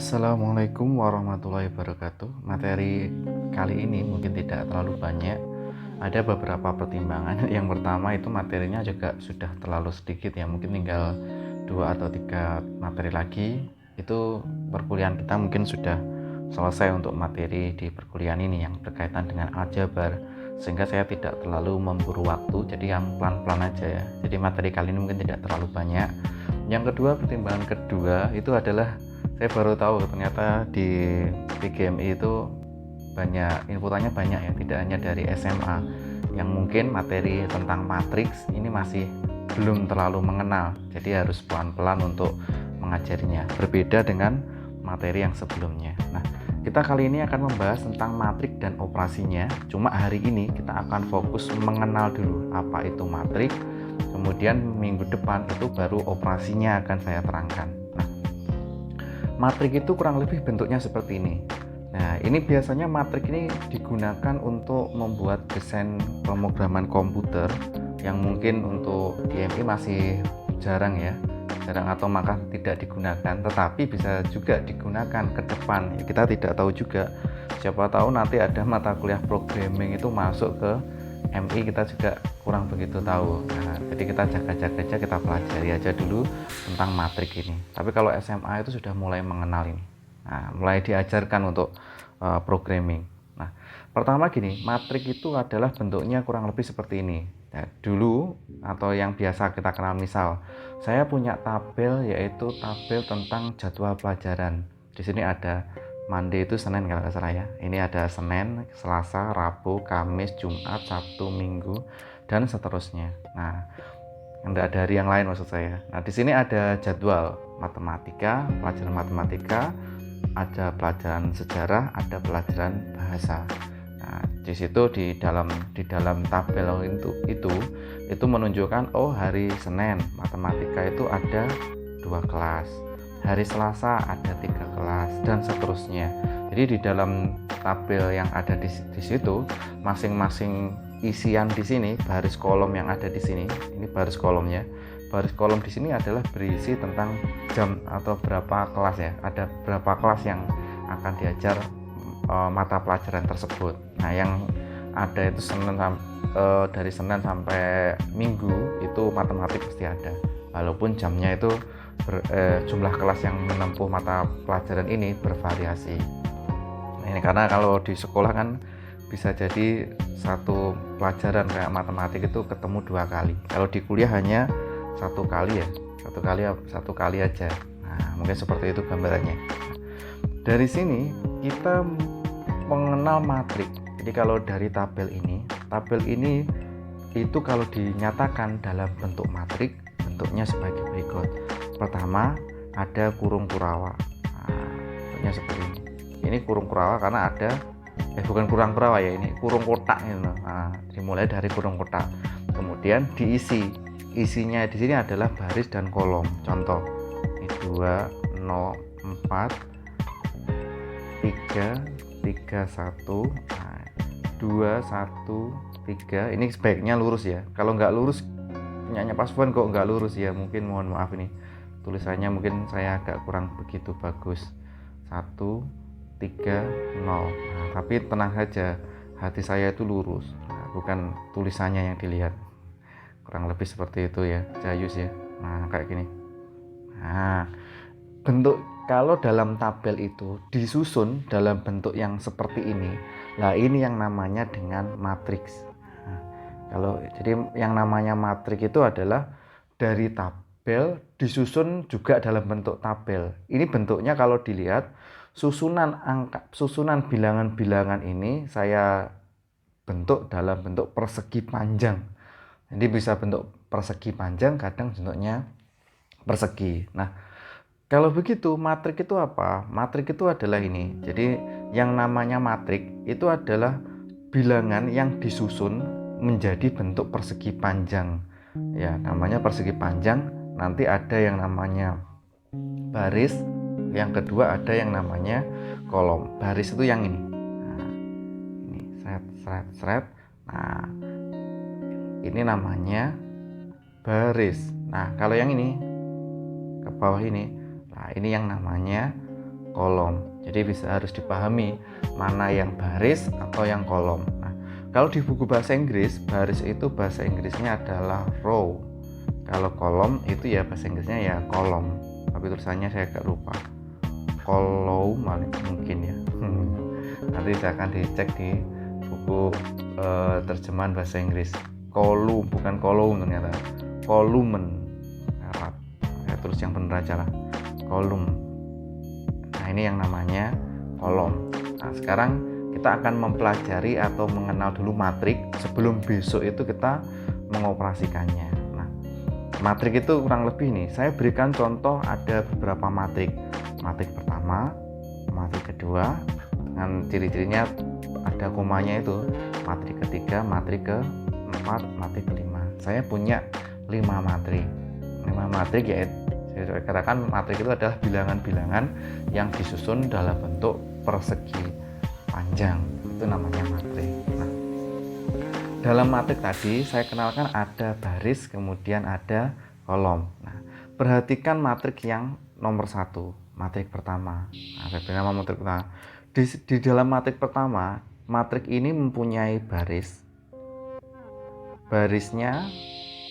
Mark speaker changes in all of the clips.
Speaker 1: Assalamualaikum warahmatullahi wabarakatuh. Materi kali ini mungkin tidak terlalu banyak. Ada beberapa pertimbangan. Yang pertama itu materinya juga sudah terlalu sedikit ya. Mungkin tinggal 2 atau 3 materi lagi. Itu perkuliahan kita mungkin sudah selesai untuk materi di perkuliahan ini yang berkaitan dengan aljabar. Sehingga saya tidak terlalu memburu waktu. Jadi yang pelan-pelan aja ya. Jadi materi kali ini mungkin tidak terlalu banyak. Yang kedua, pertimbangan kedua itu adalah saya baru tahu ternyata di PGMI itu banyak inputannya banyak ya, tidak hanya dari SMA yang mungkin materi tentang matriks ini masih belum terlalu mengenal, jadi harus pelan-pelan untuk mengajarinya, berbeda dengan materi yang sebelumnya. Nah, kita kali ini akan membahas tentang matrik dan operasinya. Cuma hari ini kita akan fokus mengenal dulu apa itu matrik, kemudian minggu depan itu baru operasinya akan saya terangkan. Nah, matrik itu kurang lebih bentuknya seperti ini. Nah, ini biasanya matrik ini digunakan untuk membuat desain pemrograman komputer yang mungkin untuk DMI masih jarang ya, jarang atau maka tidak digunakan, tetapi bisa juga digunakan ke depan. Ya, kita tidak tahu juga. Siapa tahu nanti ada mata kuliah programming itu masuk ke MI, kita juga kurang begitu tahu. Nah, jadi kita jaga-jaga aja, kita pelajari aja dulu tentang matrik ini. Tapi kalau SMA itu sudah mulai mengenal ini. Nah, mulai diajarkan untuk programming. Nah, pertama gini, matrik itu adalah bentuknya kurang lebih seperti ini. Nah, dulu atau yang biasa kita kenal, misal saya punya tabel, yaitu tabel tentang jadwal pelajaran. Di sini ada Monday itu Senin kalau nggak salah ya. Ini ada Senin, Selasa, Rabu, Kamis, Jumat, Sabtu, Minggu, dan seterusnya. Nah, nggak ada hari yang lain maksud saya. Nah, di sini ada jadwal matematika, pelajaran matematika, ada pelajaran sejarah, ada pelajaran bahasa. Nah, di situ di dalam tabel itu menunjukkan hari Senin matematika itu ada 2 kelas. Hari Selasa ada 3 kelas dan seterusnya. Jadi di dalam tabel yang ada di situ, masing-masing isian di sini, baris kolom yang ada di sini, ini baris kolomnya. Baris kolom di sini adalah berisi tentang jam atau berapa kelas ya. Ada berapa kelas yang akan diajar mata pelajaran tersebut. Nah, yang ada itu dari Senin sampai Minggu itu matematik pasti ada. Walaupun jamnya itu jumlah kelas yang menempuh mata pelajaran ini bervariasi. Nah, ini karena kalau di sekolah kan bisa jadi satu pelajaran kayak matematik itu ketemu 2 kali. Kalau di kuliah hanya 1 kali ya, satu kali aja. Nah, mungkin seperti itu gambarannya. Dari sini kita mengenal matrik. Jadi kalau dari tabel ini itu kalau dinyatakan dalam bentuk matrik, bentuknya sebagai berikut. Pertama, ada kurung kurawa. Nah, bentuknya seperti ini. Ini kurung kurawa karena ada bukan kurung kurawa ya, ini kurung kotak gitu. Nah, dimulai dari kurung kotak. Kemudian isinya di sini adalah baris dan kolom. Contoh, ini 2, 0, 4, 3, 3, 1, 2, 1, 3. Ini sebaiknya lurus ya. Kalau nggak lurus, punyanya Pak Sufwan kok nggak lurus ya, mungkin mohon maaf ini. Tulisannya mungkin saya agak kurang begitu bagus. 1, 3, 0. Nah, tapi tenang saja, hati saya itu lurus. Nah, bukan tulisannya yang dilihat. Kurang lebih seperti itu ya, Jayus ya. Nah, kayak gini. Nah, bentuk kalau dalam tabel itu disusun dalam bentuk yang seperti ini. Nah, ini yang namanya dengan matriks. Nah, jadi yang namanya matrik itu adalah dari tabel disusun juga dalam bentuk tabel. Ini bentuknya kalau dilihat susunan bilangan-bilangan ini saya bentuk dalam bentuk persegi panjang. Jadi bisa bentuk persegi panjang, kadang bentuknya persegi. Nah, kalau begitu matrik itu apa? Matrik itu adalah ini. Jadi yang namanya matrik itu adalah bilangan yang disusun menjadi bentuk persegi panjang. Ya, namanya persegi panjang. Nanti ada yang namanya baris, yang kedua ada yang namanya kolom. Baris itu yang ini. Nah, ini seret. Nah, ini namanya baris. Nah, kalau yang ini ke bawah ini, nah ini yang namanya kolom. Jadi harus dipahami mana yang baris atau yang kolom. Nah, kalau di buku bahasa Inggris, baris itu bahasa Inggrisnya adalah row. Kalau kolom itu ya bahasa Inggrisnya ya kolom. Tapi tulisannya saya agak lupa. Kolom mungkin ya. Nanti saya akan dicek di buku terjemahan bahasa Inggris. Kolum, bukan kolom ternyata. Kolumen. Arab. Saya tulis yang benar aja lah. Kolum. Nah, ini yang namanya kolom. Nah, sekarang kita akan mempelajari atau mengenal dulu matrik sebelum besok itu kita mengoperasikannya. Nah, matrik itu kurang lebih nih, saya berikan contoh ada beberapa matrik. Matrik pertama, matrik kedua, dengan ciri-cirinya ada komanya itu, matrik ketiga, matrik keempat, matrik kelima. Saya punya 5 matrik. 5 matrik yaitu saya katakan matrik itu adalah bilangan-bilangan yang disusun dalam bentuk persegi panjang, itu namanya matrik. Nah, dalam matrik tadi saya kenalkan ada baris, kemudian ada kolom. Nah, perhatikan matrik yang nomor 1, matrik pertama. Nah, saya beri nama matrik pertama. Di dalam matrik pertama, matrik ini mempunyai baris. Barisnya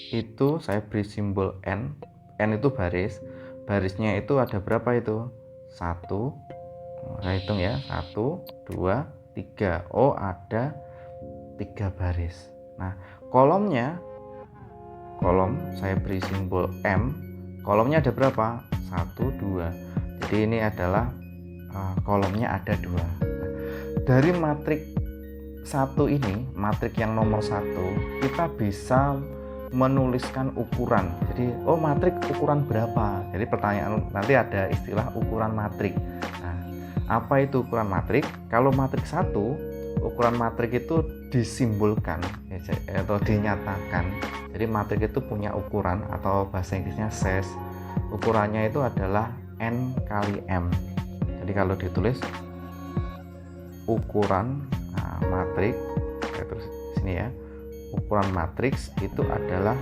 Speaker 1: itu saya beri simbol N. N itu baris. Barisnya itu ada berapa itu? 1, saya hitung ya, 1, 2, 3. Oh, ada 3 baris. Nah, kolomnya, kolom saya beri simbol M. Kolomnya ada berapa? 1, 2. Jadi ini adalah kolomnya ada 2. Nah, dari matrik 1 ini, matrik yang nomor 1, kita bisa menuliskan ukuran. Jadi, oh matrik ukuran berapa? Jadi pertanyaan nanti ada istilah ukuran matrik. Nah, apa itu ukuran matrik? Kalau matrik 1, ukuran matrik itu disimbolkan atau dinyatakan. Jadi matrik itu punya ukuran atau bahasa Inggrisnya size. Ukurannya itu adalah N kali M. Jadi kalau ditulis ukuran matrik, terus sini ya. Ukuran matriks itu adalah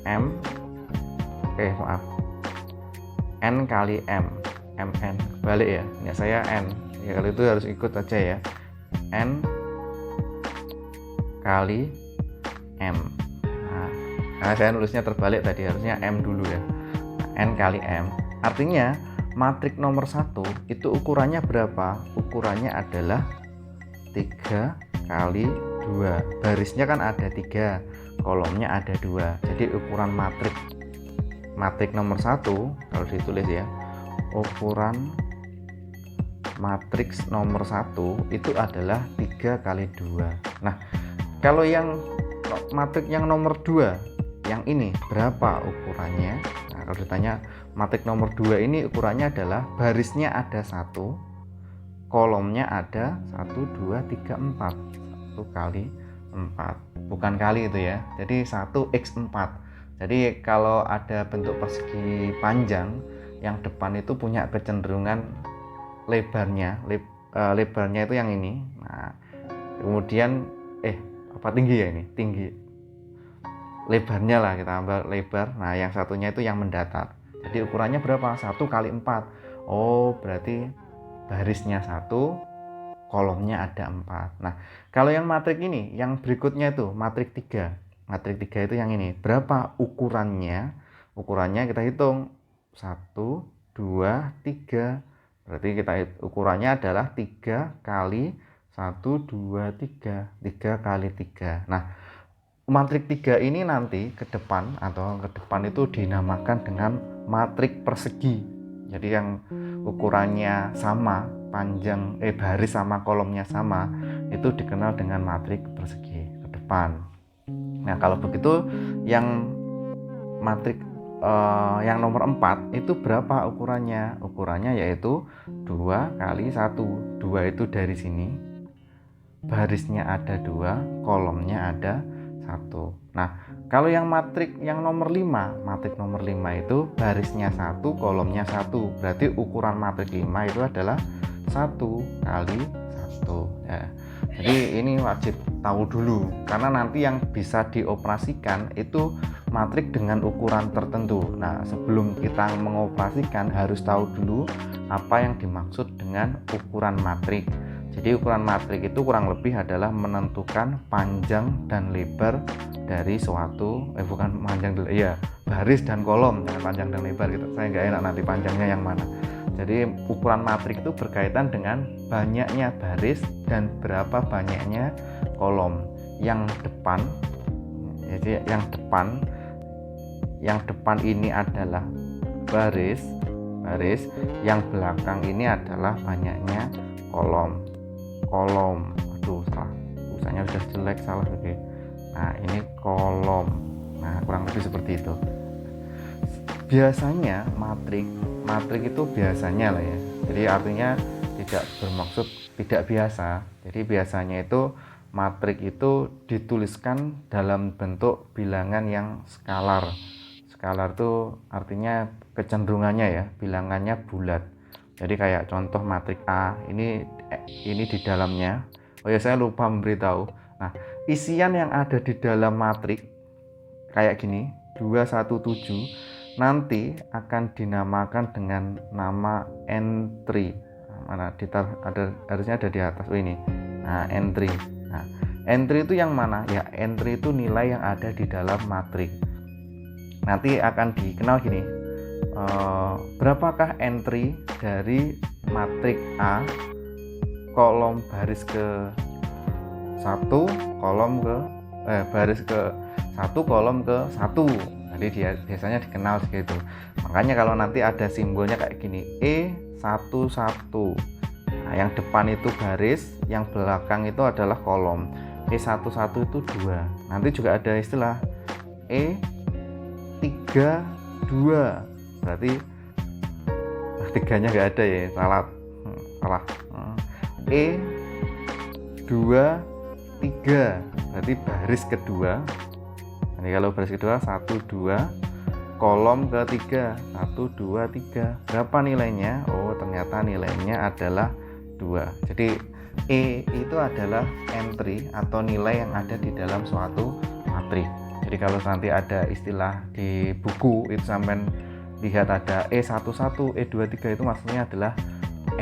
Speaker 1: N kali M, MN balik ya, ya saya N ya, kalau itu harus ikut aja ya, N kali M. Nah, karena saya nulisnya terbalik tadi, harusnya M dulu ya. N kali M artinya matrik nomor 1 itu ukurannya berapa? Ukurannya adalah 3 kali 2. Barisnya kan ada 3, kolomnya ada 2. Jadi ukuran matrik nomor 1 kalau ditulis ya, ukuran matriks nomor 1 itu adalah 3 kali 2. Nah, kalau yang matrik yang nomor 2 yang ini berapa ukurannya? Nah, kalau ditanya matrik nomor 2 ini ukurannya adalah barisnya ada 1, kolomnya ada 1, 2, 3, 4. 1 kali 4, bukan kali itu ya, jadi 1x4. Jadi kalau ada bentuk persegi panjang, yang depan itu punya kecenderungan lebarnya itu yang ini. Nah, kemudian tinggi ya, ini tinggi, lebarnya lah kita ambil lebar. Nah, yang satunya itu yang mendatar. Jadi ukurannya berapa? 1 kali 4. Oh, berarti barisnya 1, kolomnya ada 4. Nah, kalau yang matrik ini, yang berikutnya itu matrik 3. Matrik 3 itu yang ini. Berapa ukurannya? Ukurannya kita hitung 1, 2, 3. Berarti ukurannya adalah 3 kali 1, 2, 3. 3 kali 3. Nah, matrik 3 ini nanti ke depan itu dinamakan dengan matrik persegi. Jadi yang ukurannya sama, panjang baris sama kolomnya sama, itu dikenal dengan matrik persegi ke depan. Nah, kalau begitu yang matrik yang nomor 4 itu berapa ukurannya? Ukurannya yaitu 2 kali 1. 2 itu dari sini, barisnya ada 2, kolomnya ada 1. Nah, kalau yang matrik yang nomor 5, matrik nomor 5 itu barisnya 1, kolomnya 1. Berarti ukuran matrik 5 itu adalah 1 kali 1 ya. Jadi ini wajib tahu dulu, karena nanti yang bisa dioperasikan itu matrik dengan ukuran tertentu. Nah, sebelum kita mengoperasikan harus tahu dulu apa yang dimaksud dengan ukuran matrik. Jadi ukuran matrik itu kurang lebih adalah menentukan panjang dan lebar dari suatu baris dan kolom, dengan panjang dan lebar gitu. Saya nggak enak nanti panjangnya yang mana. Jadi ukuran matrik itu berkaitan dengan banyaknya baris dan berapa banyaknya kolom. Yang depan, jadi yang depan ini adalah baris, yang belakang ini adalah banyaknya kolom. Aduh, salah, tulisannya sudah jelek, salah. Oke. Nah, ini kolom. Nah, kurang lebih seperti itu. Biasanya matrik itu biasanya lah ya. Jadi artinya tidak bermaksud tidak biasa. Jadi biasanya itu matrik itu dituliskan dalam bentuk bilangan yang skalar. Skalar itu artinya kecenderungannya ya, bilangannya bulat. Jadi kayak contoh matrik A, ini di dalamnya. Oh ya, saya lupa memberitahu. Nah, isian yang ada di dalam matrik kayak gini, 217 nanti akan dinamakan dengan nama entry. Mana harusnya ada di atas. Oh ini. Nah, entry. Nah, entry itu yang mana? Ya, entry itu nilai yang ada di dalam matrik. Nanti akan dikenal gini. Berapakah entry dari matrik A kolom baris ke 1 kolom ke baris ke 1 kolom ke 1. Jadi dia biasanya dikenal segitu. Makanya kalau nanti ada simbolnya kayak gini E11. Nah, yang depan itu baris, yang belakang itu adalah kolom. E11 itu 2. Nanti juga ada istilah E32. Berarti tiganya nggak ada ya, salah. E23 berarti baris kedua. Jadi kalau baris kedua 1 2, kolom ketiga 1 2 3. Berapa nilainya? Oh, ternyata nilainya adalah 2. Jadi E itu adalah entry atau nilai yang ada di dalam suatu matrik. Jadi kalau nanti ada istilah di buku itu sampai lihat ada E11, E23 itu maksudnya adalah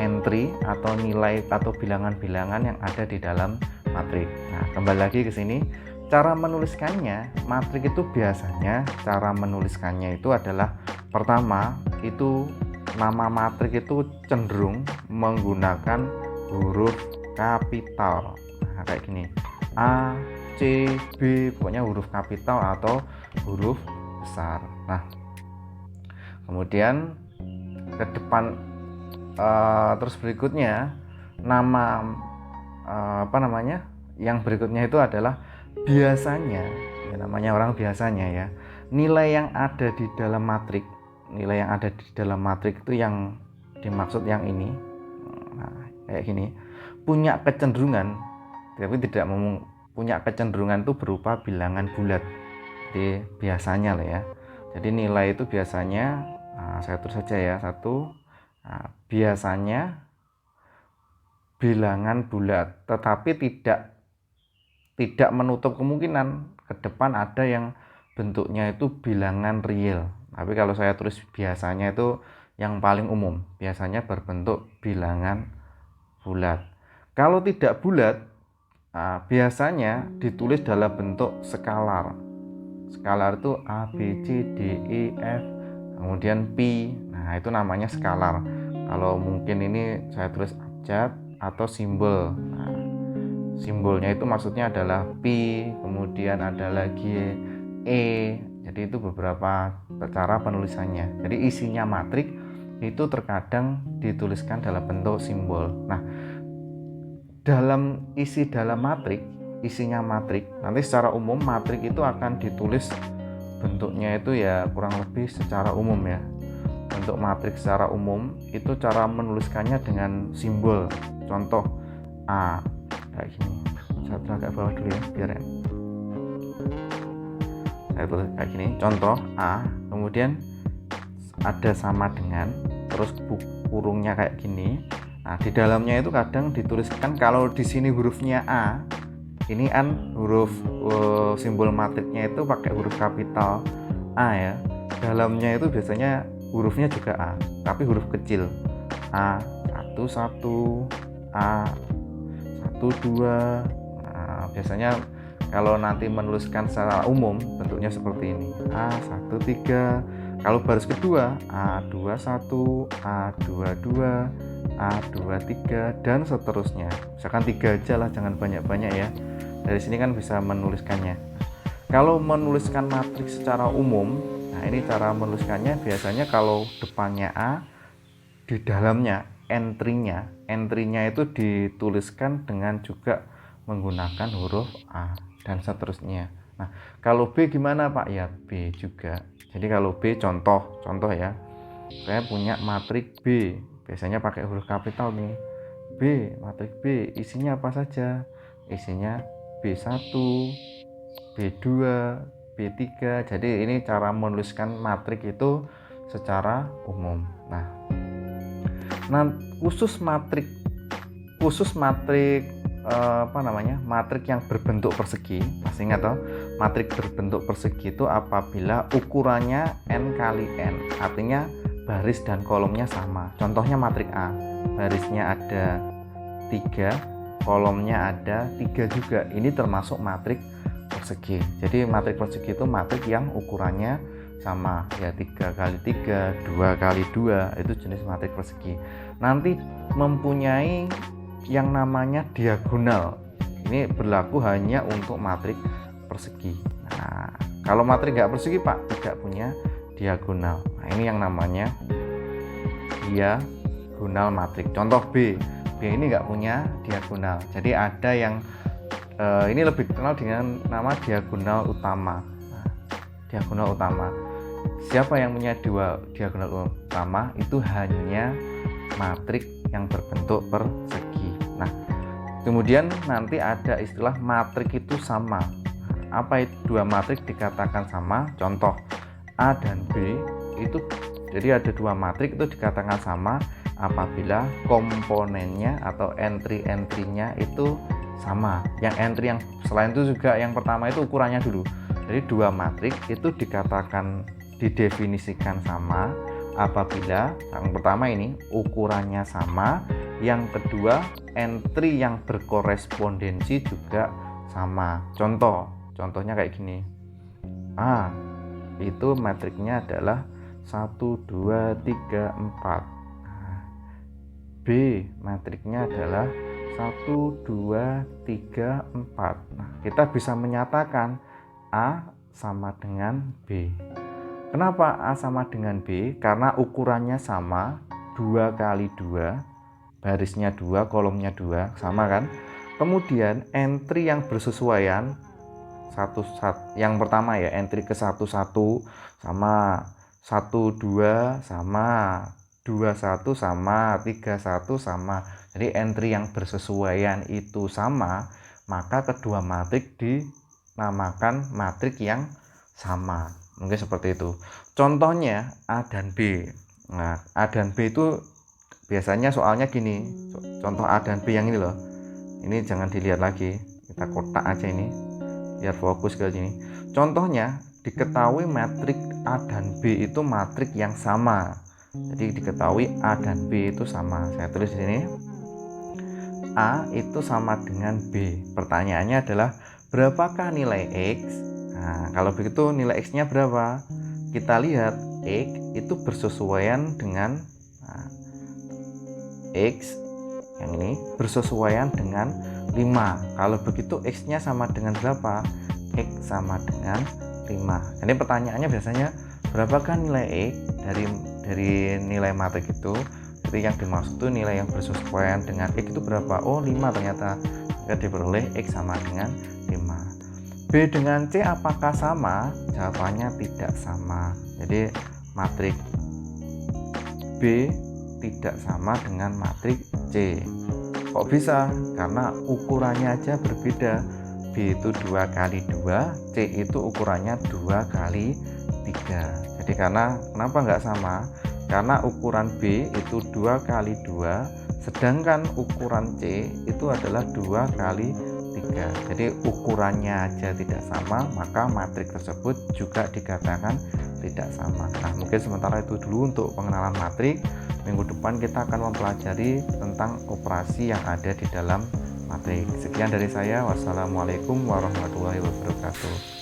Speaker 1: entry atau nilai atau bilangan-bilangan yang ada di dalam matrik. Nah, kembali lagi ke sini, cara menuliskannya, matrik itu biasanya cara menuliskannya itu adalah pertama itu nama matrik itu cenderung menggunakan huruf kapital. Nah, kayak gini. A, C, B, pokoknya huruf kapital atau huruf besar. Nah, kemudian ke depan terus berikutnya nama yang berikutnya itu adalah biasanya, ya namanya orang biasanya ya, nilai yang ada di dalam matrik itu yang dimaksud yang ini. Nah, kayak gini, punya kecenderungan, tapi tidak punya kecenderungan itu berupa bilangan bulat. Jadi biasanya lah ya. Jadi nilai itu biasanya, saya tulis saja ya, 1. Nah, biasanya bilangan bulat, tetapi tidak menutup kemungkinan ke depan ada yang bentuknya itu bilangan real. Tapi kalau saya tulis biasanya itu yang paling umum, biasanya berbentuk bilangan bulat. Kalau tidak bulat, biasanya ditulis dalam bentuk skalar. Skalar itu A, B, C, D, E, F, kemudian pi. Nah, itu namanya skalar. Kalau mungkin ini saya tulis abjad atau simbol. Nah, simbolnya itu maksudnya adalah pi, kemudian ada lagi e. Jadi itu beberapa cara penulisannya. Jadi isinya matrik itu terkadang dituliskan dalam bentuk simbol. Nah, dalam isinya matrik, nanti secara umum matrik itu akan ditulis bentuknya itu ya kurang lebih secara umum ya. Untuk matrik secara umum itu cara menuliskannya dengan simbol. Contoh A kayak gini. Saya tulis agak bawah dulu ya biar ya. Saya tulis kayak gini. Contoh A, kemudian ada sama dengan, terus kurungnya kayak gini. Nah, di dalamnya itu kadang dituliskan kalau di sini hurufnya A, ini kan huruf simbol matriknya itu pakai huruf kapital. A ya. Dalamnya itu biasanya hurufnya juga A, tapi huruf kecil. A 11, A 12. Nah, biasanya kalau nanti menuliskan secara umum bentuknya seperti ini. A13. Kalau baris kedua A21, A22, A23 dan seterusnya. Misalkan 3 aja lah, jangan banyak-banyak ya. Dari sini kan bisa menuliskannya. Kalau menuliskan matriks secara umum, nah ini cara menuliskannya biasanya kalau depannya A, di dalamnya entry-nya itu dituliskan dengan juga menggunakan huruf A dan seterusnya. Nah, kalau B gimana Pak? Ya B juga. Jadi kalau B contoh ya. Saya punya matriks B, biasanya pakai huruf kapital nih. B, matriks B, isinya apa saja? Isinya B1, B2, B3. Jadi ini cara menuliskan matriks itu secara umum. Nah, khusus matrik matrik yang berbentuk persegi. Masih ingat toh? Matrik berbentuk persegi itu apabila ukurannya n kali n, artinya baris dan kolomnya sama. Contohnya matrik A, barisnya ada 3, kolomnya ada 3 juga. Ini termasuk matrik persegi. Jadi matrik persegi itu matrik yang ukurannya sama, ya 3 kali 3, 2 kali 2, itu jenis matrik persegi. Nanti mempunyai yang namanya diagonal. Ini berlaku hanya untuk matrik persegi. Nah, kalau matrik nggak persegi Pak, tidak punya diagonal. Nah, ini yang namanya diagonal matrik. Contoh B ini nggak punya diagonal. Jadi ada yang ini lebih dikenal dengan nama diagonal utama. Nah, diagonal utama. Siapa yang punya diagonal utama? Itu hanya matrik yang berbentuk persegi. Nah, kemudian nanti ada istilah matrik itu sama. Apa itu dua matrik dikatakan sama? Contoh A dan B itu, jadi ada dua matrik itu dikatakan sama apabila komponennya atau entry-entry-nya itu sama. Yang entry yang selain itu juga yang pertama itu ukurannya dulu. Jadi dua matrik itu didefinisikan sama apabila yang pertama ini ukurannya sama, yang kedua entry yang berkorespondensi juga sama. Contohnya kayak gini. A itu matriknya adalah 1, 2, 3, 4. B matriknya adalah 1, 2, 3, 4. Nah, kita bisa menyatakan A sama dengan B. Kenapa A sama dengan B? Karena ukurannya sama, 2 kali 2, barisnya 2, kolomnya 2, sama kan? Kemudian entry yang bersesuaian, yang pertama ya, entry ke 11 sama, 12 sama, 21 sama, 31 sama. Jadi entry yang bersesuaian itu sama, maka kedua matrik dinamakan matrik yang sama. Mungkin seperti itu. Contohnya A dan B. Nah, A dan B itu biasanya soalnya gini. Contoh A dan B yang ini loh. Ini jangan dilihat lagi. Kita kotak aja ini. Biar fokus ke sini. Contohnya diketahui matrik A dan B itu matrik yang sama. Jadi diketahui A dan B itu sama. Saya tulis di sini. A itu sama dengan B. Pertanyaannya adalah berapakah nilai X? Nah, kalau begitu nilai X-nya berapa? Kita lihat X itu bersesuaian dengan X yang ini bersesuaian dengan 5. Kalau begitu X-nya sama dengan berapa? X sama dengan 5. Jadi pertanyaannya biasanya berapakah nilai X dari nilai matrik itu? Jadi yang dimaksud itu nilai yang bersesuaian dengan X itu berapa? Oh, 5 ternyata. Maka diperoleh X sama dengan 5. B dengan C apakah sama? Jawabannya tidak sama. Jadi matrik B tidak sama dengan matrik C. Kok bisa? Karena ukurannya aja berbeda. B itu 2 kali 2, C itu ukurannya 2 kali 3. Jadi kenapa nggak sama? Karena ukuran B itu 2 kali 2, sedangkan ukuran C itu adalah 2 kali 3. Jadi ukurannya aja tidak sama, maka matrik tersebut juga dikatakan tidak sama. Nah, mungkin sementara itu dulu untuk pengenalan matrik. Minggu depan kita akan mempelajari tentang operasi yang ada di dalam matrik. Sekian dari saya. Wassalamualaikum warahmatullahi wabarakatuh.